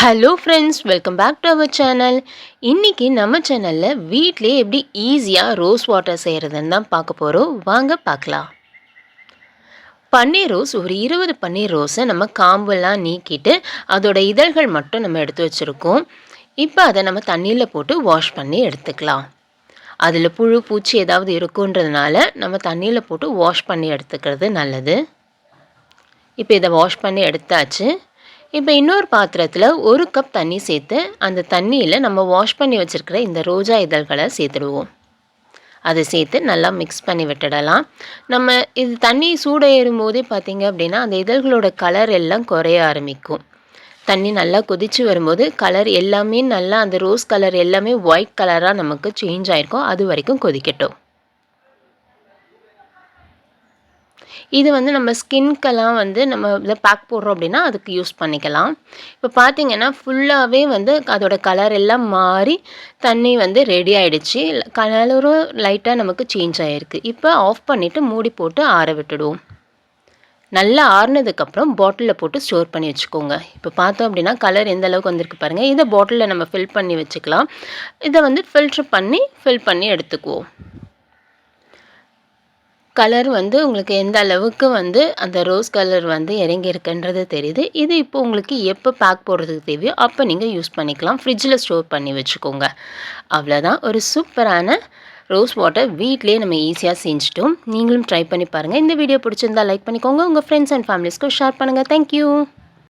Hello friends, welcome back to our channel. இன்றைக்கி நம்ம சேனலில் வீட்டிலே எப்படி ஈஸியாக ரோஸ் வாட்டர் செய்கிறதுன்னு தான் பார்க்க போகிறோம். வாங்க பார்க்கலாம். பன்னீர் ரோஸ் ஒரு 20 பன்னீர் ரோஸை நம்ம காம்பெல்லாம் நீக்கிட்டு அதோட இதழ்கள் மட்டும் நம்ம எடுத்து வச்சுருக்கோம். இப்போ அதை நம்ம தண்ணியில் போட்டு வாஷ் பண்ணி எடுத்துக்கலாம். அதில் புழு பூச்சி ஏதாவது இருக்குன்றதுனால நம்ம தண்ணியில் போட்டு வாஷ் பண்ணி எடுத்துக்கிறது நல்லது. இப்போ இதை வாஷ் பண்ணி எடுத்தாச்சு. இப்போ இன்னொரு பாத்திரத்தில் 1 கப் தண்ணி சேர்த்து அந்த தண்ணியில் நம்ம வாஷ் பண்ணி வச்சுருக்கிற இந்த ரோஜா இதழ்களை சேர்த்துடுவோம். அதை சேர்த்து நல்லா மிக்ஸ் பண்ணி விட்டுடலாம். நம்ம இது தண்ணி சூடு ஏறும் போதே பார்த்திங்க அப்படின்னா அந்த இதழ்களோட கலர் எல்லாம் குறைய ஆரம்பிக்கும். தண்ணி நல்லா கொதித்து வரும்போது கலர் எல்லாமே நல்லா அந்த ரோஸ் கலர் எல்லாமே ஒயிட் கலராக நமக்கு சேஞ்ச் ஆகிருக்கும். அது வரைக்கும் கொதிக்கட்டும். இது நம்ம ஸ்கின்க்கெல்லாம் நம்ம இதில் பேக் போடுறோம் அப்படின்னா அதுக்கு யூஸ் பண்ணிக்கலாம். இப்போ பார்த்தீங்கன்னா ஃபுல்லாகவே அதோட கலர் எல்லாம் மாறி தண்ணி ரெடி ஆகிடுச்சு. கலரும் லைட்டாக நமக்கு சேஞ்ச் ஆகிருக்கு. இப்போ ஆஃப் பண்ணிவிட்டு மூடி போட்டு ஆற விட்டுடுவோம். நல்லா ஆறுனதுக்கப்புறம் பாட்டிலில் போட்டு ஸ்டோர் பண்ணி வச்சுக்கோங்க. இப்போ பார்த்தோம் அப்படின்னா கலர் எந்த அளவுக்கு வந்திருக்கு பாருங்கள். இதை பாட்டிலில் நம்ம ஃபில் பண்ணி வச்சுக்கலாம். இதை ஃபில்ட்ரு பண்ணி ஃபில் பண்ணி எடுத்துக்குவோம். கலர் உங்களுக்கு எந்த அளவுக்கு அந்த ரோஸ் கலர் இறங்கியிருக்குன்றது தெரியுது. இது இப்போ உங்களுக்கு எப்போ பேக் போடுறதுக்கு தேவையோ அப்போ நீங்கள் யூஸ் பண்ணிக்கலாம். ஃப்ரிட்ஜில் ஸ்டோர் பண்ணி வச்சுக்கோங்க. அவ்வளோதான், ஒரு சூப்பரான ரோஸ் வாட்டர் வீட்டிலே நம்ம ஈஸியாக செஞ்சுட்டோம். நீங்களும் ட்ரை பண்ணி பாருங்கள். இந்த வீடியோ பிடிச்சிருந்தால் லைக் பண்ணிக்கோங்க. உங்கள் ஃப்ரெண்ட்ஸ் அண்ட் ஃபேமிலிஸ்க்கும் ஷேர் பண்ணுங்கள். தேங்க்யூ.